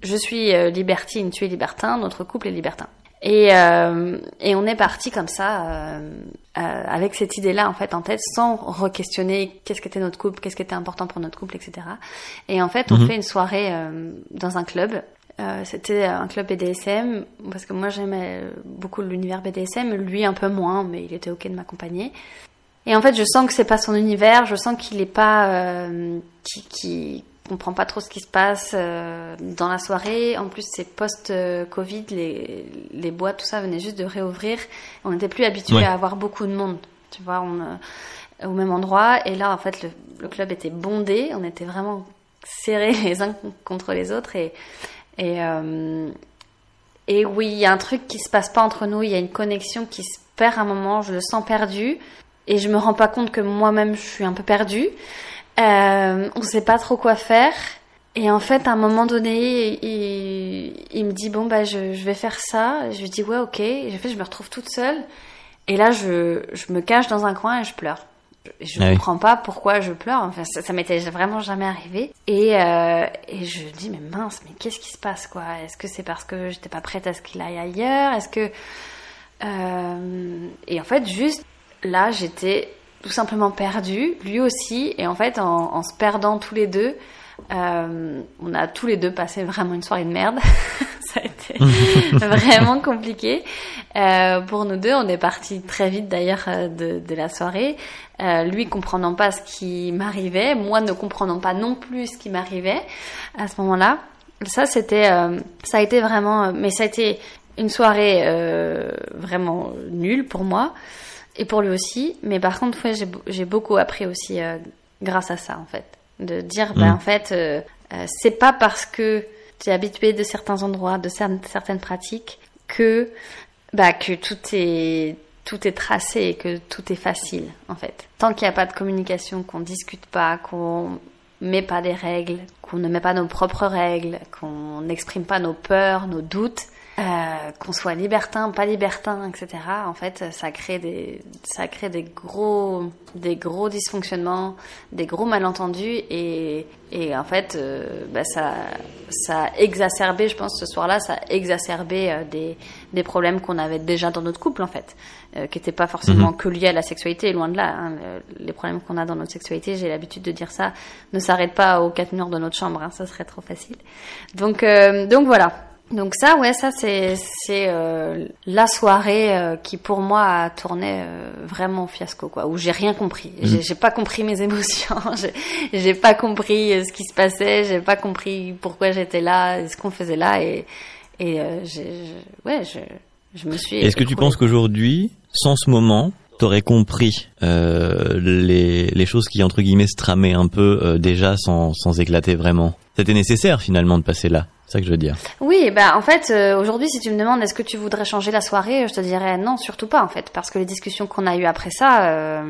je suis libertine, tu es libertin, notre couple est libertin. Et on est parti comme ça, avec cette idée-là en fait en tête, sans re-questionner qu'est-ce qu'était notre couple, qu'est-ce qui était important pour notre couple, etc. Et en fait, on fait une soirée dans un club. C'était un club BDSM parce que moi j'aimais beaucoup l'univers BDSM, lui un peu moins, mais il était ok de m'accompagner. Et en fait, je sens que c'est pas son univers, je sens qu'il est pas, qui comprend pas trop ce qui se passe dans la soirée. En plus, c'est post-Covid, les boîtes, tout ça venait juste de réouvrir. On n'était plus habitué à avoir beaucoup de monde, tu vois, au même endroit. Et là, en fait, le club était bondé. On était vraiment serrés les uns contre les autres. Et oui, il y a un truc qui se passe pas entre nous. Il y a une connexion qui se perd à un moment. Je le sens perdu. Et je me rends pas compte que moi-même, je suis un peu perdue. On sait pas trop quoi faire. Et en fait, à un moment donné, il me dit, bon, je vais faire ça. Je lui dis, ouais, ok. Et en fait, je me retrouve toute seule. Et là, je me cache dans un coin et je pleure. Je comprends pas pourquoi je pleure. Enfin, ça m'était vraiment jamais arrivé. Et je dis, mais mince, mais qu'est-ce qui se passe, quoi? Est-ce que c'est parce que j'étais pas prête à ce qu'il aille ailleurs? Est-ce que... Et en fait, juste là, j'étais tout simplement perdue, lui aussi. Et en fait, en se perdant tous les deux, on a tous les deux passé vraiment une soirée de merde. Ça a été vraiment compliqué pour nous deux. On est partis très vite d'ailleurs de la soirée, lui comprenant pas ce qui m'arrivait, moi ne comprenant pas non plus ce qui m'arrivait à ce moment-là. Ça a été vraiment, mais ça a été une soirée vraiment nulle pour moi et pour lui aussi. Mais par contre, ouais, j'ai beaucoup appris aussi grâce à ça, en fait. De dire, en fait, c'est pas parce que tu es habitué de certains endroits, de certaines pratiques que tout est tracé et que tout est facile, en fait. Tant qu'il n'y a pas de communication, qu'on discute pas, qu'on met pas des règles, qu'on ne met pas nos propres règles, qu'on n'exprime pas nos peurs, nos doutes, qu'on soit libertin, pas libertin, etc. En fait, ça crée des gros dysfonctionnements, des gros malentendus et en fait, ça a exacerbé, je pense, ce soir-là, ça a exacerbé des problèmes qu'on avait déjà dans notre couple, en fait, qui n'étaient pas forcément que liés à la sexualité, loin de là. Hein. Les problèmes qu'on a dans notre sexualité, j'ai l'habitude de dire ça, ne s'arrêtent pas aux 4 murs de notre chambre, hein, ça serait trop facile. Donc voilà. Donc ça, ouais, ça c'est la soirée qui pour moi a tourné vraiment fiasco, quoi, où j'ai rien compris. J'ai pas compris mes émotions, j'ai pas compris ce qui se passait, j'ai pas compris pourquoi j'étais là, ce qu'on faisait là, et je me suis. Est-ce que tu penses qu'aujourd'hui, sans ce moment, t'aurais compris les choses qui entre guillemets se tramaient un peu déjà sans éclater vraiment? C'était nécessaire finalement de passer là. C'est ça que je veux dire. Oui, en fait, aujourd'hui, si tu me demandes est-ce que tu voudrais changer la soirée, je te dirais non, surtout pas, en fait, parce que les discussions qu'on a eues après ça,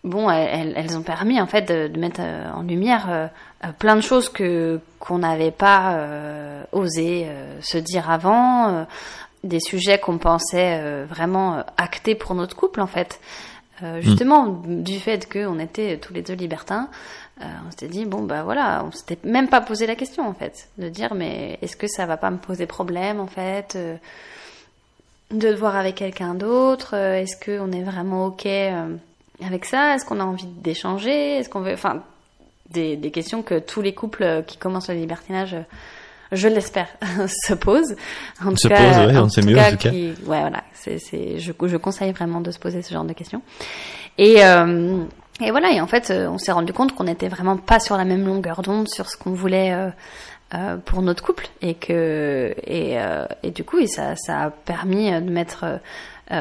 elles ont permis, en fait, de mettre en lumière plein de choses qu'on n'avait pas osé se dire avant, des sujets qu'on pensait vraiment actés pour notre couple, en fait. Justement, du fait qu'on était tous les deux libertins, on s'était dit, voilà, on s'était même pas posé la question, en fait, de dire, mais est-ce que ça va pas me poser problème, en fait, de le voir avec quelqu'un d'autre, est-ce qu'on est vraiment OK avec ça, est-ce qu'on a envie d'échanger, est-ce qu'on veut, enfin, des questions que tous les couples qui commencent le libertinage, je l'espère, se posent. En tout cas, ouais, on sait mieux, en tout cas. Ouais, voilà, je conseille vraiment de se poser ce genre de questions. Et voilà, et en fait, on s'est rendu compte qu'on n'était vraiment pas sur la même longueur d'onde sur ce qu'on voulait pour notre couple, et du coup, ça a permis de mettre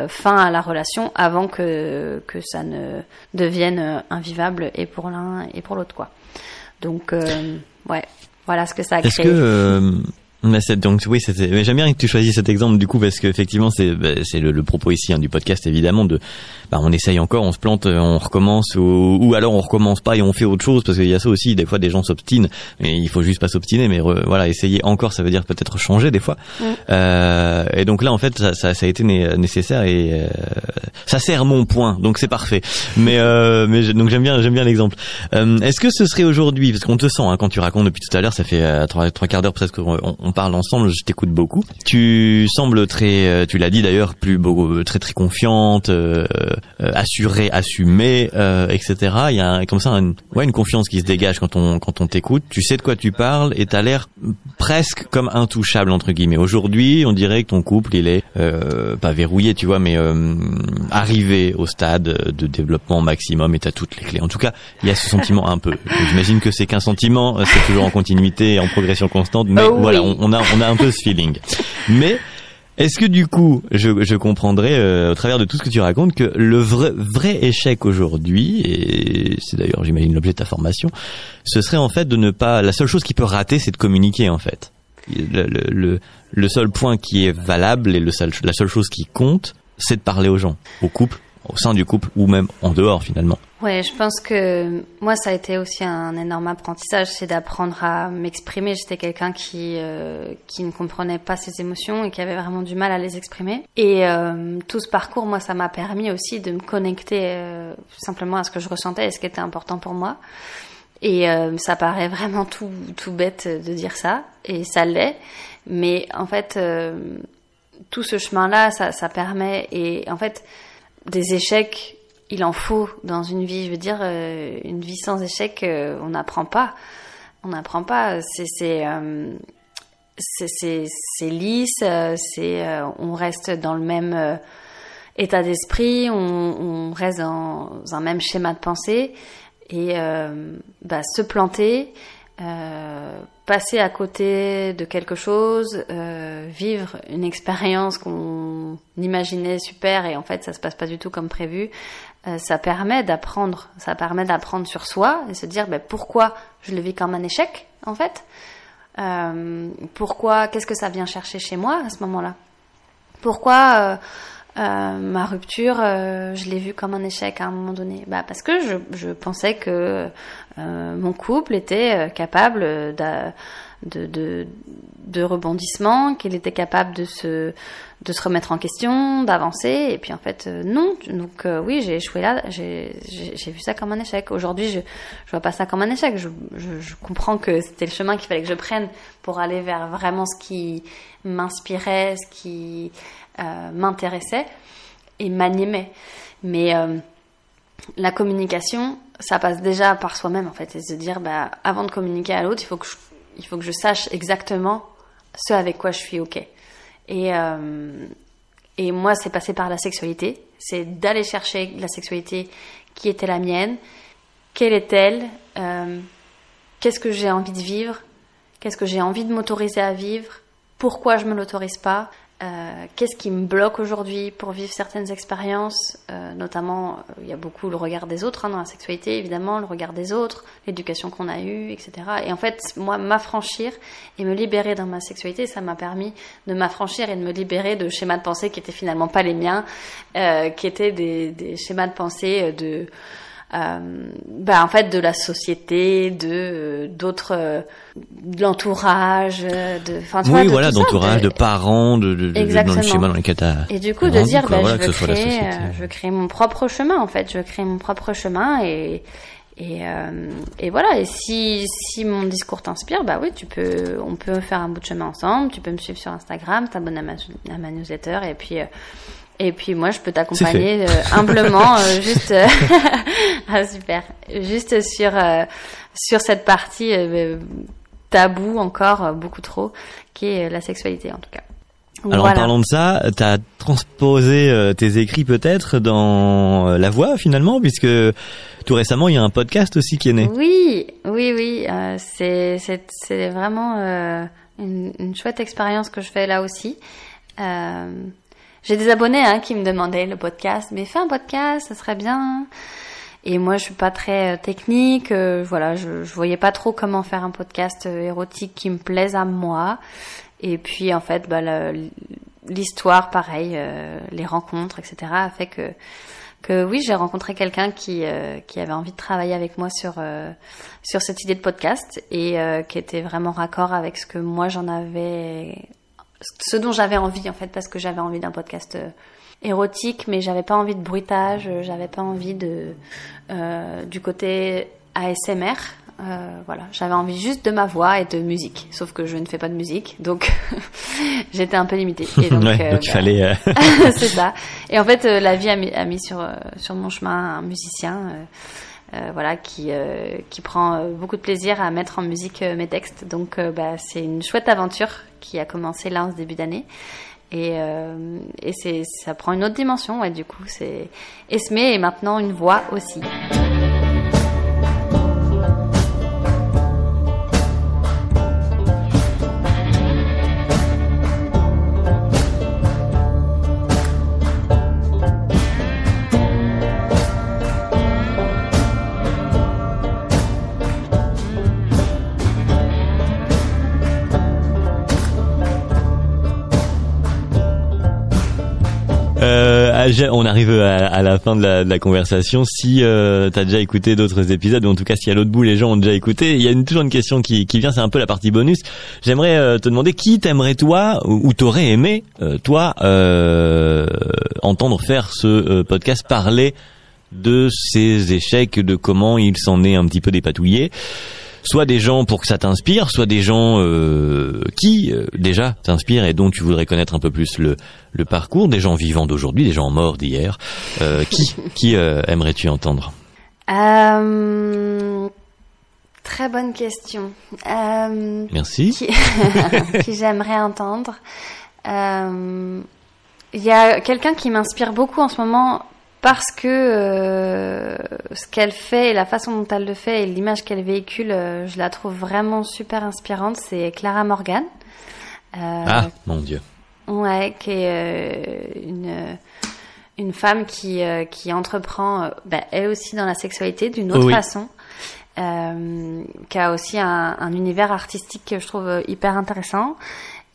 fin à la relation avant que ça ne devienne invivable et pour l'un et pour l'autre, quoi. Donc, ouais, voilà ce que ça a créé. Est-ce que donc oui, mais j'aime bien que tu choisisses cet exemple du coup, parce qu'effectivement c'est le propos ici du podcast, évidemment, de on essaye encore, on se plante, on recommence, ou alors on recommence pas et on fait autre chose, parce qu'il y a ça aussi, des fois des gens s'obstinent, mais il faut juste pas s'obstiner, mais voilà, essayer encore, ça veut dire peut-être changer des fois. Et donc là en fait ça a été nécessaire, et ça sert mon point, donc c'est parfait. Mais donc j'aime bien l'exemple. Est-ce que ce serait aujourd'hui, parce qu'on te sent quand tu racontes depuis tout à l'heure, ça fait trois quarts d'heure presque on parle ensemble, je t'écoute beaucoup. Tu sembles très, tu l'as dit d'ailleurs, très très confiante, assurée, assumée, etc. Il y a comme ça une confiance qui se dégage quand on t'écoute. Tu sais de quoi tu parles et t'as l'air presque comme intouchable entre guillemets. Aujourd'hui, on dirait que ton couple il est pas verrouillé, tu vois, mais arrivé au stade de développement maximum et t'as toutes les clés. En tout cas, il y a ce sentiment un peu. J'imagine que c'est qu'un sentiment, c'est toujours en continuité et en progression constante, mais voilà, on a un peu ce feeling. Mais est-ce que du coup, je comprendrais au travers de tout ce que tu racontes que le vrai échec aujourd'hui, et c'est d'ailleurs j'imagine l'objet de ta formation, ce serait en fait de ne pas, la seule chose qui peut rater, c'est de communiquer en fait. Le seul point qui est valable et la seule chose qui compte, c'est de parler aux gens, au couple, au sein du couple ou même en dehors finalement. Ouais, je pense que moi ça a été aussi un énorme apprentissage, c'est d'apprendre à m'exprimer. J'étais quelqu'un qui ne comprenait pas ses émotions et qui avait vraiment du mal à les exprimer. Et tout ce parcours, moi, ça m'a permis aussi de me connecter simplement à ce que je ressentais et ce qui était important pour moi. Et ça paraît vraiment tout bête de dire ça, et ça l'est. Mais en fait, tout ce chemin-là, ça permet. Et en fait, des échecs, il en faut dans une vie. Je veux dire, une vie sans échec, on n'apprend pas. On n'apprend pas. C'est lisse. On reste dans le même état d'esprit. On reste dans un même schéma de pensée. Et se planter, passer à côté de quelque chose, vivre une expérience qu'on imaginait super et en fait ça se passe pas du tout comme prévu, ça permet d'apprendre sur soi et se dire pourquoi je le vis comme un échec en fait, pourquoi, qu'est-ce que ça vient chercher chez moi à ce moment-là, pourquoi ma rupture, je l'ai vue comme un échec à un moment donné. Parce que je pensais que mon couple était capable de rebondissement, qu'il était capable de se remettre en question, d'avancer. Et puis en fait, non. Donc oui, j'ai échoué là. J'ai vu ça comme un échec. Aujourd'hui, je vois pas ça comme un échec. Je comprends que c'était le chemin qu'il fallait que je prenne pour aller vers vraiment ce qui m'inspirait, ce qui m'intéressait et m'animait. Mais la communication, ça passe déjà par soi-même en fait, et se dire avant de communiquer à l'autre, il faut que je sache exactement ce avec quoi je suis ok. Et moi, c'est passé par la sexualité, c'est d'aller chercher la sexualité qui était la mienne, quelle est-elle, qu'est-ce que j'ai envie de vivre, qu'est-ce que j'ai envie de m'autoriser à vivre, pourquoi je me l'autorise pas. Qu'est-ce qui me bloque aujourd'hui pour vivre certaines expériences, notamment il y a beaucoup le regard des autres dans la sexualité, évidemment, le regard des autres, l'éducation qu'on a eue, etc. Et en fait, moi, m'affranchir et me libérer dans ma sexualité, ça m'a permis de m'affranchir et de me libérer de schémas de pensée qui étaient finalement pas les miens, qui étaient des schémas de pensée en fait de la société, d'autres, de l'entourage, d'entourage, de parents, dans le schéma dans lequel t'as et du coup de dire je veux créer mon propre chemin en fait, je veux créer mon propre chemin et voilà. Et si mon discours t'inspire, oui, on peut faire un bout de chemin ensemble. Tu peux me suivre sur Instagram, t'abonner à ma newsletter et puis moi je peux t'accompagner humblement juste super, juste sur cette partie tabou encore beaucoup trop qui est la sexualité en tout cas. Alors voilà. En parlant de ça, t'as transposé tes écrits peut-être dans la voix finalement, puisque tout récemment il y a un podcast aussi qui est né. Oui, c'est vraiment une chouette expérience que je fais là aussi. J'ai des abonnés qui me demandaient le podcast, mais fais un podcast, ça serait bien. Et moi, je suis pas très technique, je voyais pas trop comment faire un podcast érotique qui me plaise à moi. Et puis en fait, l'histoire, pareil, les rencontres, etc., a fait que oui, j'ai rencontré quelqu'un qui avait envie de travailler avec moi sur cette idée de podcast et qui était vraiment raccord avec ce que moi ce dont j'avais envie en fait, parce que j'avais envie d'un podcast érotique, mais j'avais pas envie de bruitage, j'avais pas envie du côté ASMR, j'avais envie juste de ma voix et de musique, sauf que je ne fais pas de musique, donc j'étais un peu limitée. Et donc, donc il fallait. C'est ça. Et en fait, la vie a mis sur mon chemin un musicien. Qui prend beaucoup de plaisir à mettre en musique mes textes. Donc c'est une chouette aventure qui a commencé là en ce début d'année. Et ça prend une autre dimension, du coup. C'est Esme est maintenant une voix aussi. On arrive à la fin de la conversation. Si t'as déjà écouté d'autres épisodes, ou en tout cas si à l'autre bout les gens ont déjà écouté, il y a toujours une question qui vient, c'est un peu la partie bonus. J'aimerais te demander qui t'aimerais toi ou t'aurais aimé entendre faire ce podcast, parler de ses échecs, de comment il s'en est un petit peu dépatouillé. Soit des gens pour que ça t'inspire, soit des gens qui déjà t'inspirent et dont tu voudrais connaître un peu plus le parcours, des gens vivants d'aujourd'hui, des gens morts d'hier. Qui aimerais-tu entendre? Très bonne question. Merci. Qui j'aimerais entendre. Il y a quelqu'un qui m'inspire beaucoup en ce moment, parce que ce qu'elle fait et la façon dont elle le fait et l'image qu'elle véhicule, je la trouve vraiment super inspirante. C'est Clara Morgan. Ah, mon Dieu. Ouais, qui est une femme qui entreprend, elle aussi dans la sexualité d'une autre façon. Qui a aussi un univers artistique que je trouve hyper intéressant.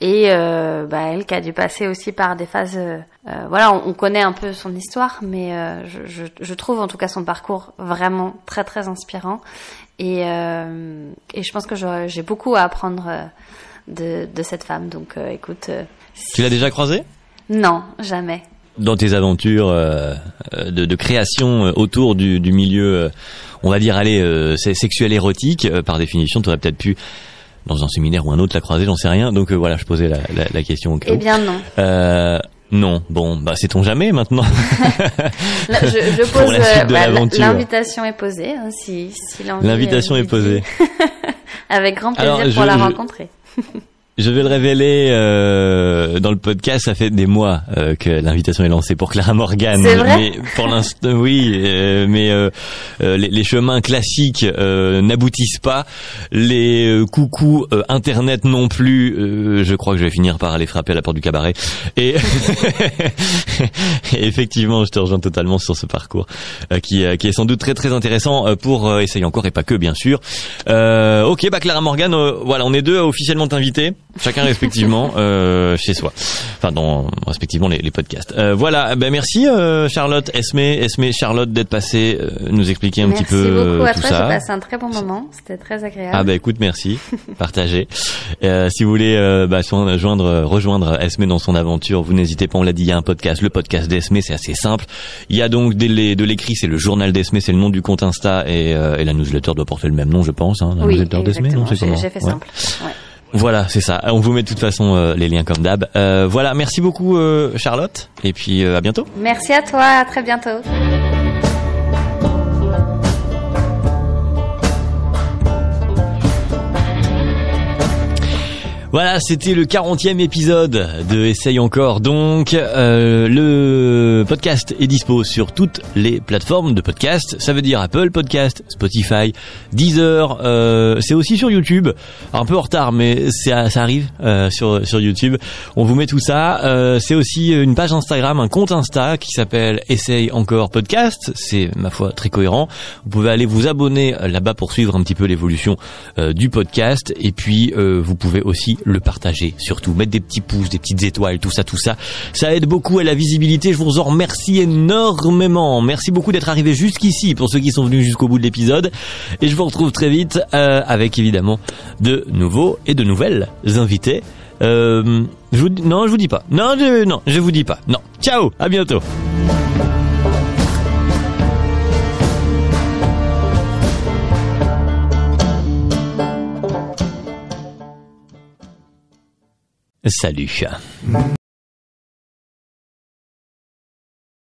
Et elle qui a dû passer aussi par des phases... on connaît un peu son histoire, mais je trouve en tout cas son parcours vraiment très très inspirant. Et je pense que j'ai beaucoup à apprendre de cette femme. Donc écoute... Tu l'as déjà croisée ? Non, jamais. Dans tes aventures de création autour du milieu, on va dire, sexuel érotique, par définition, tu aurais peut-être pu... dans un séminaire ou un autre la croiser, j'en sais rien. Donc voilà, je posais la question au cas où. Eh bien non. Non, bon, sait-on jamais maintenant. Là, je pose l'invitation est posée, hein, si l'envie. L'invitation est posée. Avec grand plaisir pour la rencontrer. Je vais le révéler dans le podcast. Ça fait des mois que l'invitation est lancée pour Clara Morgan. C'est vrai. Mais pour l'instant, oui. Mais les chemins classiques n'aboutissent pas. Les coucous internet non plus. Je crois que je vais finir par aller frapper à la porte du cabaret. Et, et effectivement, je te rejoins totalement sur ce parcours qui est sans doute très très intéressant pour essayer encore et pas que, bien sûr. Ok, Clara Morgan, voilà, on est deux à officiellement t'inviter. Chacun respectivement chez soi, enfin dans respectivement les podcasts. Voilà, merci Charlotte, Esmé, Charlotte d'être passée nous expliquer un petit peu merci beaucoup à tout toi, ça. J'ai passé un très bon moment, c'était très agréable. Ah écoute, merci, partagez. Si vous voulez rejoindre Esmé dans son aventure, vous n'hésitez pas, on l'a dit, il y a un podcast, le podcast d'Esmé, c'est assez simple. Il y a donc de l'écrit, c'est le journal d'Esmé, c'est le nom du compte Insta et la newsletter doit porter le même nom, je pense. Hein, la newsletter d'Esmé, non, c'est comment ? J'ai fait simple. Ouais. Voilà, c'est ça. On vous met de toute façon les liens comme d'hab. Voilà, merci beaucoup Charlotte, et puis à bientôt. Merci à toi, à très bientôt. Voilà, c'était le 40e épisode de Essaye encore. Donc, le podcast est dispo sur toutes les plateformes de podcast. Ça veut dire Apple Podcast, Spotify, Deezer. C'est aussi sur YouTube. Un peu en retard, mais ça arrive sur YouTube. On vous met tout ça. C'est aussi une page Instagram, un compte Insta qui s'appelle Essaye encore podcast. C'est, ma foi, très cohérent. Vous pouvez aller vous abonner là-bas pour suivre un petit peu l'évolution du podcast. Et puis, vous pouvez aussi le partager, surtout mettre des petits pouces, des petites étoiles, tout ça, ça aide beaucoup à la visibilité. Je vous en remercie énormément. Merci beaucoup d'être arrivé jusqu'ici pour ceux qui sont venus jusqu'au bout de l'épisode, et je vous retrouve très vite avec évidemment de nouveaux et de nouvelles invités. Je vous dis pas. Non, je vous dis pas. Non. Ciao, à bientôt. Salut.